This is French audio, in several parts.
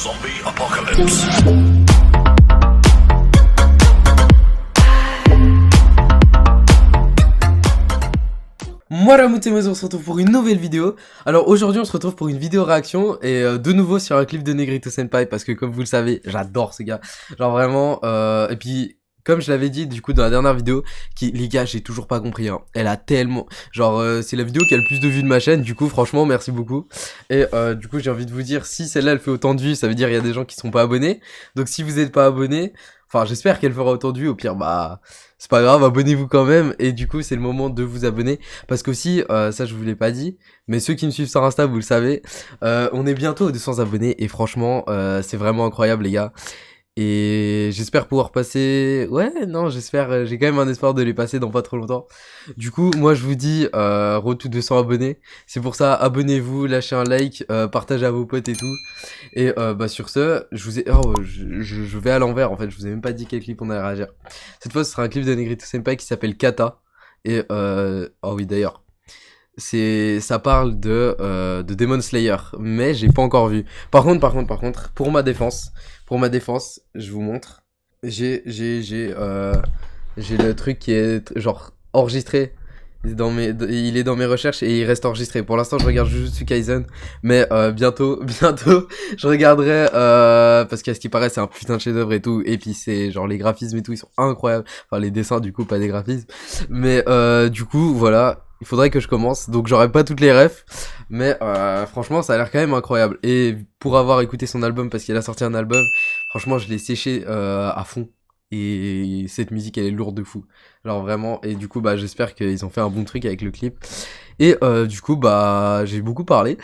Zombie Apocalypse. Moi la Moutez, on se retrouve pour une nouvelle vidéo. Alors aujourd'hui on se retrouve pour une vidéo réaction et de nouveau sur un clip de Negrito Senpai parce que comme vous le savez j'adore ce gars. Genre vraiment et puis comme je l'avais dit du coup dans la dernière vidéo, les gars j'ai toujours pas compris hein. Elle a tellement genre c'est la vidéo qui a le plus de vues de ma chaîne, du coup franchement merci beaucoup. Et du coup j'ai envie de vous dire, si celle-là elle fait autant de vues, ça veut dire il y a des gens qui sont pas abonnés. Donc si vous êtes pas abonné, enfin j'espère qu'elle fera autant de vues, au pire bah c'est pas grave, abonnez-vous quand même. Et du coup c'est le moment de vous abonner. Parce qu'aussi, ça je vous l'ai pas dit, mais ceux qui me suivent sur Insta vous le savez, on est bientôt aux 200 abonnés. Et franchement c'est vraiment incroyable les gars. Et j'espère pouvoir passer... Ouais, non, j'espère... J'ai quand même un espoir de les passer dans pas trop longtemps. Du coup, moi, je vous dis... road to 200 abonnés. C'est pour ça, abonnez-vous, lâchez un like, partagez à vos potes et tout. Et bah sur ce, je vous ai... Oh, je vais à l'envers, en fait. Je vous ai même pas dit quel clip on allait réagir. Cette fois, ce sera un clip de Negrito Senpai qui s'appelle Kata. Et... Oh oui, d'ailleurs. Ça parle de Demon Slayer. Mais j'ai pas encore vu. Par contre, pour ma défense, je vous montre. J'ai le truc qui est genre enregistré il est dans mes recherches et il reste enregistré. Pour l'instant, je regarde Jujutsu Kaisen, mais bientôt, je regarderai parce qu'à ce qui paraît, c'est un putain de chef-d'œuvre et tout. Et puis c'est genre les graphismes et tout, ils sont incroyables. Enfin les dessins du coup, pas des graphismes. Mais du coup, voilà. Il faudrait que je commence, donc j'aurai pas toutes les refs, mais franchement ça a l'air quand même incroyable. Et pour avoir écouté son album, parce qu'il a sorti un album, franchement je l'ai séché à fond. Et cette musique elle est lourde de fou, genre vraiment. Et du coup bah j'espère qu'ils ont fait un bon truc avec le clip. Et du coup bah j'ai beaucoup parlé.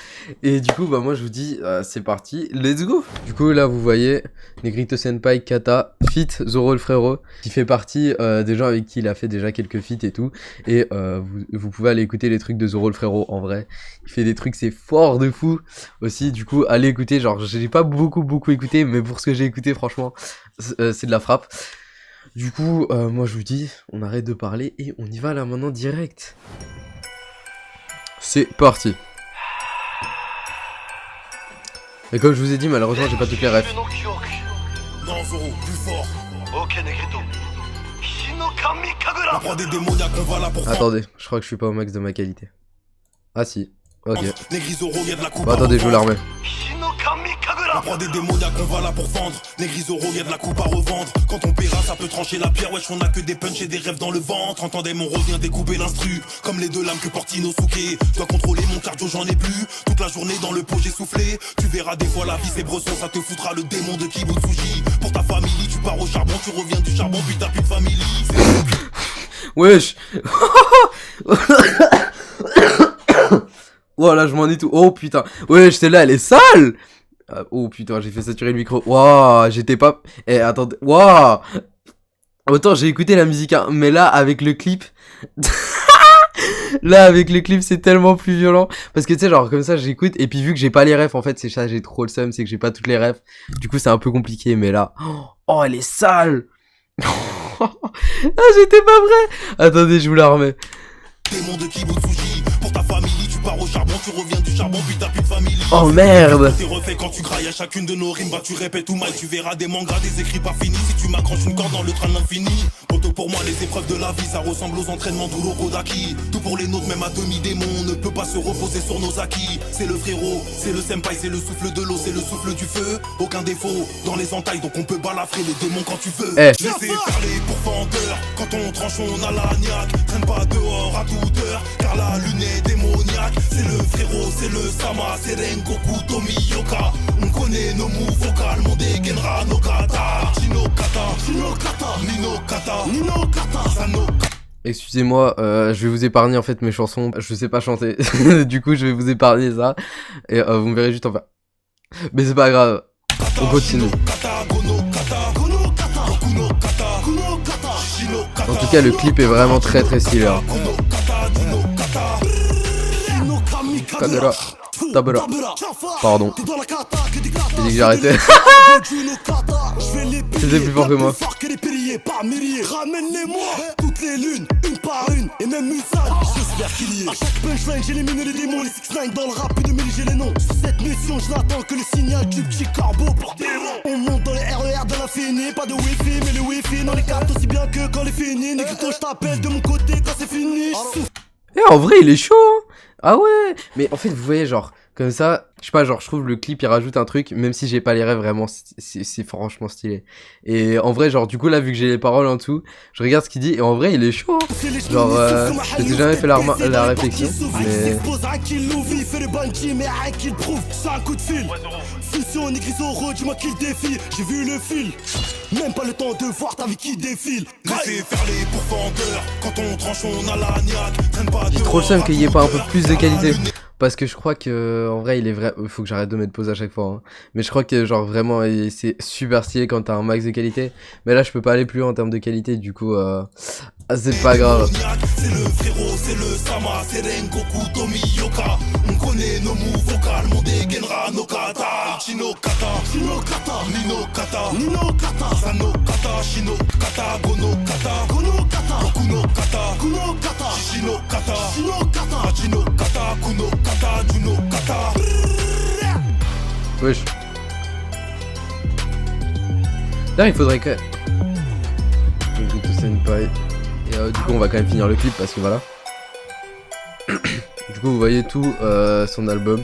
Et du coup bah moi je vous dis c'est parti, let's go. Du coup là vous voyez Negrito Senpai Kata feat Zoro le frérot, qui fait partie des gens avec qui il a fait déjà quelques feats et tout. Et vous pouvez aller écouter les trucs de Zoro le frérot, en vrai il fait des trucs, c'est fort de fou aussi. Du coup allez écouter, genre j'ai pas beaucoup écouté, mais pour ce que j'ai écouté franchement c'est de la frappe. Du coup moi je vous dis on arrête de parler et on y va là maintenant direct. C'est parti. Et comme je vous ai dit, malheureusement j'ai pas toutes les refs. Non, Zoro, plus fort. Ok, Negrito. Attendez, je crois que je suis pas au max de ma qualité. Ah si, ok. Bah attendez, je vous la remets. La proie des démoniaques, on va là pour vendre. Negrizoro, y'a de la coupe à revendre. Quand on paiera, ça peut trancher la pierre. Wesh, on a que des punchs et des rêves dans le ventre. Entendez, mon revient découper l'instru. Comme les deux lames que porte Inosuke. Je dois contrôler mon cardio, j'en ai plus. Toute la journée dans le pot, j'ai soufflé. Tu verras des fois la vie, c'est bresson. Ça te foutra le démon de Kibutsuji. Pour ta famille, tu pars au charbon. Tu reviens du charbon, puis t'as plus de famille. Wesh. Voilà, je m'en ai tout. Oh putain. Wesh, celle-là, elle est sale. Oh putain, j'ai fait saturer le micro. Waouh, j'étais pas... Eh, attendez. Waouh. Autant j'ai écouté la musique, hein, mais là, avec le clip... Là, avec le clip, c'est tellement plus violent. Parce que tu sais, genre, comme ça, j'écoute. Et puis, vu que j'ai pas les refs, en fait, c'est ça, j'ai trop le seum. C'est que j'ai pas toutes les refs. Du coup, c'est un peu compliqué, mais là... Oh, elle est sale. Ah, j'étais pas vrai. Attendez, je vous la remets. Démon de Kibutsuji. Pour ta famille, tu pars au charbon, tu reviens du charbon, puis t'as plus de famille. Oh merde. C'est refait quand tu grailles à chacune de nos rimes, bah tu répètes tout mal, tu verras des mangas, des écrits pas finis. Si tu m'accroches une corde dans le train de l'infini. Poto pour moi, les épreuves de la vie, ça ressemble aux entraînements d'Urokodaki. Tout pour les nôtres, même à demi-démon, on ne peut pas se reposer sur nos acquis. C'est le frérot, c'est le senpai, c'est le souffle de l'eau, c'est le souffle du feu. Aucun défaut dans les entailles, donc on peut balafrer les démons quand tu veux. Laissez parler pour vendeur, quand on tranche on a la niaque. Traîne pas dehors à toute heure, car la lune est démoniaque. C'est le frérot, c'est le sama, c'est Rengoku Tomiyoka. On connaît nos moves vocales, mon dégainera no kata. Nino kata, Sanokata. Excusez-moi, je vais vous épargner en fait mes chansons. Je sais pas chanter. Du coup, je vais vous épargner ça. Et vous me verrez juste en faire. Mais c'est pas grave. On continue. En tout cas, le clip est vraiment très stylé. Hein. Kagura. Tabura. Pardon. J'ai dit que j'arrêtais. C'était plus fort que moi. milliers par milliers. Ramène-les-moi, toutes les lunes, une par une, et même Musan, j'espère qu'il y est. À chaque punchline, j'élimine les démons, les 6ix9ine dans le rap, puis 2000 j'ai les noms. Sur cette mission, je n'attends que le signal du petit corbeau pour démon. On monte dans les RER de l'infini, pas de wifi, mais le wifi dans les cartes aussi bien que quand les fini. Négrito, je t'appelle de mon côté quand c'est fini. Et en vrai, il est chaud, hein. Ah ouais. Mais en fait, vous voyez, genre, comme ça, je sais pas, genre, je trouve le clip, il rajoute un truc, même si j'ai pas les rêves, vraiment, c'est franchement stylé. Et en vrai, genre, du coup, là, vu que j'ai les paroles en dessous, je regarde ce qu'il dit, et en vrai, il est chaud, hein. Genre, j'ai jamais fait la réflexion, mais... Fusion, Négrisoro, dis-moi qui le défie. J'ai vu le fil, même pas le temps de voir ta vie qui défile. Laissez faire les pourfendeurs. Quand on tranche, on a la niaque. Traîne pas J'ai trop le seum qu'il y ait pas un peu plus de qualité. Parce que je crois que, en vrai, il est vrai. Faut que j'arrête de mettre pause à chaque fois, hein. Mais je crois que, genre, vraiment, c'est super stylé quand t'as un max de qualité. Mais là, je peux pas aller plus loin en termes de qualité, du coup, c'est pas grave. C'est le frérot, c'est le Sama, c'est Rengoku, Tomi Yoka. On connaît nos moves vocales, mon dégainera no kata. Chino kata, Chino kata, Nino kata, Nino kata, Sano kata, Shino kata, Gono kata, Gono kata, Kuno kata, Kuno kata, Shino kata, Shino kata, Chino kata, Kuno kata, Juno kata. Wesh. Là, il faudrait que... Senpai. Et du coup, on va quand même finir le clip parce que voilà. Du coup, vous voyez tout son album.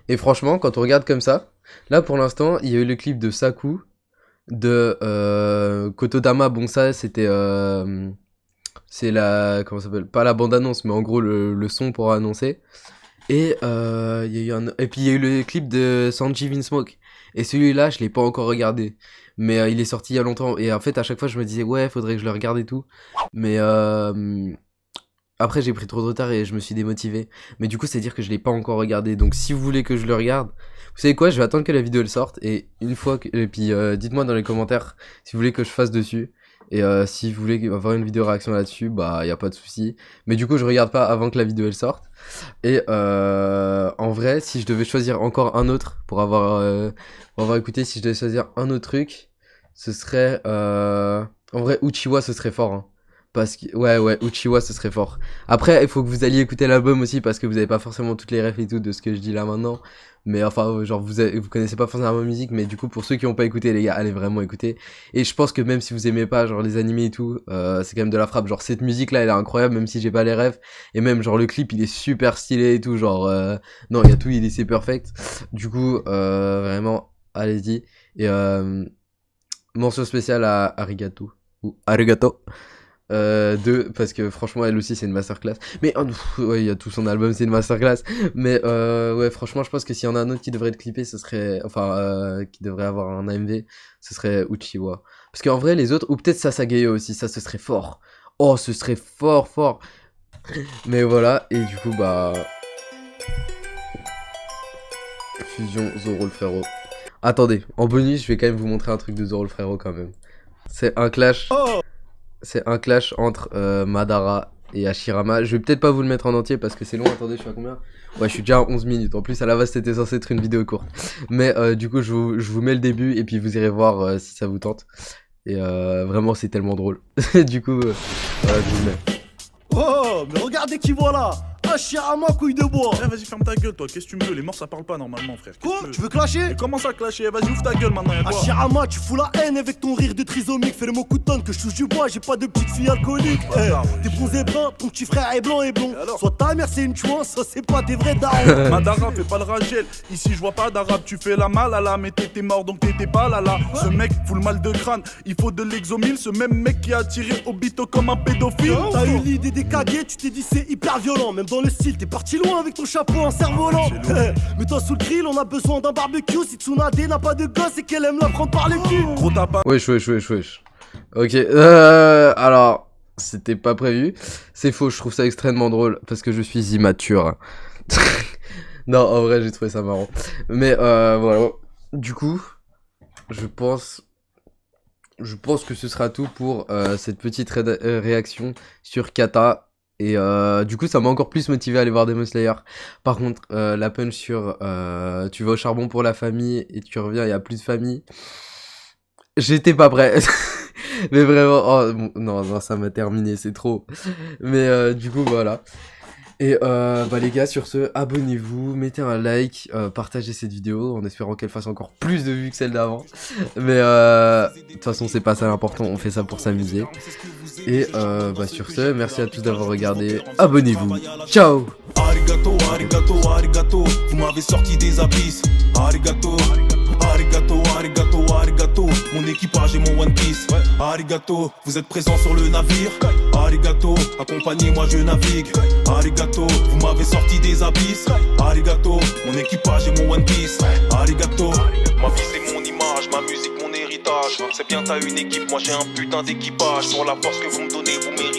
Et franchement, quand on regarde comme ça, là pour l'instant, il y a eu le clip de Saku, de Kotodama. Bon, ça c'était. C'est la. Comment ça s'appelle? Pas la bande-annonce, mais en gros le son pour annoncer. Et il y a eu et puis il y a eu le clip de Sanji Vinsmoke. Et celui-là, je l'ai pas encore regardé. Mais il est sorti il y a longtemps. Et en fait, à chaque fois, je me disais, ouais, faudrait que je le regarde et tout. Mais après, j'ai pris trop de retard et je me suis démotivé. Mais du coup, c'est dire que je l'ai pas encore regardé. Donc, si vous voulez que je le regarde, vous savez quoi? Je vais attendre que la vidéo elle sorte. Et une fois que. Et puis, dites-moi dans les commentaires si vous voulez que je fasse dessus. Et si vous voulez avoir une vidéo réaction là-dessus, bah y a pas de souci. Mais du coup, je regarde pas avant que la vidéo elle sorte. Et en vrai, si je devais choisir encore un autre pour avoir écouté, si je devais choisir un autre truc, ce serait en vrai Uchiwa, ce serait fort, hein. Parce que ouais, Uchiwa, ce serait fort. Après, il faut que vous alliez écouter l'album aussi parce que vous avez pas forcément toutes les refs et tout de ce que je dis là maintenant. Mais enfin, genre vous connaissez pas forcément ma musique, mais du coup pour ceux qui ont pas écouté, les gars, allez vraiment écouter. Et je pense que même si vous aimez pas genre les animés et tout, c'est quand même de la frappe. Genre cette musique là, elle est incroyable, même si j'ai pas les refs. Et même genre le clip, il est super stylé et tout. Genre non, il y a tout, c'est perfect. Du coup, vraiment, allez-y. Et mention spéciale à Arigato ou Arigato. Parce que franchement elle aussi c'est une masterclass. Mais ouais, il y a tout son album, c'est une masterclass. Mais ouais, franchement je pense que s'il y en a un autre qui devrait être clippé, ce serait qui devrait avoir un AMV, ce serait Uchiwa. Parce qu'en vrai les autres, ou peut-être Sasageyo aussi, ça ce serait fort. Oh, ce serait fort. Mais voilà, et du coup bah Fusion Zoro le frérot. Attendez, en bonus je vais quand même vous montrer un truc de Zoro le frérot quand même. C'est un clash. C'est un clash entre Madara et Hashirama. Je vais peut-être pas vous le mettre en entier parce que c'est long. Attendez, je suis à combien? Ouais, je suis déjà à 11 minutes. En plus, à la base, c'était censé être une vidéo courte. Mais du coup, je vous mets le début et puis vous irez voir si ça vous tente. Et vraiment, c'est tellement drôle. Du coup, voilà, je vous le mets. Oh, mais regardez qui voilà. Hashirama, couille de bois. Eh, vas-y, ferme ta gueule, toi. Qu'est-ce que tu me veux? Les morts, ça parle pas normalement, frère. Quoi? Tu veux clasher? Mais comment ça clasher? Vas-y, ouvre ta gueule maintenant, y'a quoi? Hashirama, tu fous la haine avec ton rire de trisomique. Fais le mot coup de tonne que je touche du bois, j'ai pas de petite fille alcoolique. T'es bronzé brun, ton petit frère est blanc et blond. Soit ta mère c'est une chouance, ça c'est pas des vrais darons. Madara, fais pas le Rachel. Ici, je vois pas d'arabe. Tu fais la malala, mais t'étais mort donc t'étais pas là. Ce mec fout le mal de crâne. Il faut de l'exomile. Ce même mec qui a tiré au bito comme un pédophile. T'as eu l'idée des caguets, tu t'es dit c'est hyper violent. Même dans le style, t'es parti loin avec ton chapeau en cerf-volant. Mets-toi sous le grill, on a besoin d'un barbecue. Si Tsunade n'a pas de gosse et qu'elle aime la prendre par le cul. Gros t'as pas. Wesh. Ok, alors, c'était pas prévu. C'est faux, je trouve ça extrêmement drôle parce que je suis immature. Non, en vrai, j'ai trouvé ça marrant. Mais voilà. Du coup, je pense que ce sera tout pour cette petite réaction sur Kata. Et du coup ça m'a encore plus motivé à aller voir Demon Slayer. Par contre la punch sur tu vas au charbon pour la famille et tu reviens, il y a plus de famille, j'étais pas prêt. Mais vraiment, oh, non, non, ça m'a terminé, c'est trop. Mais du coup, voilà. Et bah les gars, sur ce, abonnez-vous, mettez un like, partagez cette vidéo en espérant qu'elle fasse encore plus de vues que celle d'avant. Mais de toute façon, c'est pas ça l'important, on fait ça pour s'amuser. Et bah sur ce, merci à tous d'avoir regardé, abonnez-vous, ciao. Arigato, arigato, arigato, vous m'avez sorti des abysses. Arigato, arigato, arigato, arigato, mon équipage et mon One Piece. Arigato, vous êtes présents sur le navire. Arigato, accompagnez-moi je navigue. Arigato, vous m'avez sorti des abysses. Arigato, mon équipage et mon One Piece. Arigato, ma vie c'est mon image, ma musique mon héritage. C'est bien t'as une équipe, moi j'ai un putain d'équipage. Pour la force que vous me donnez, vous méritez.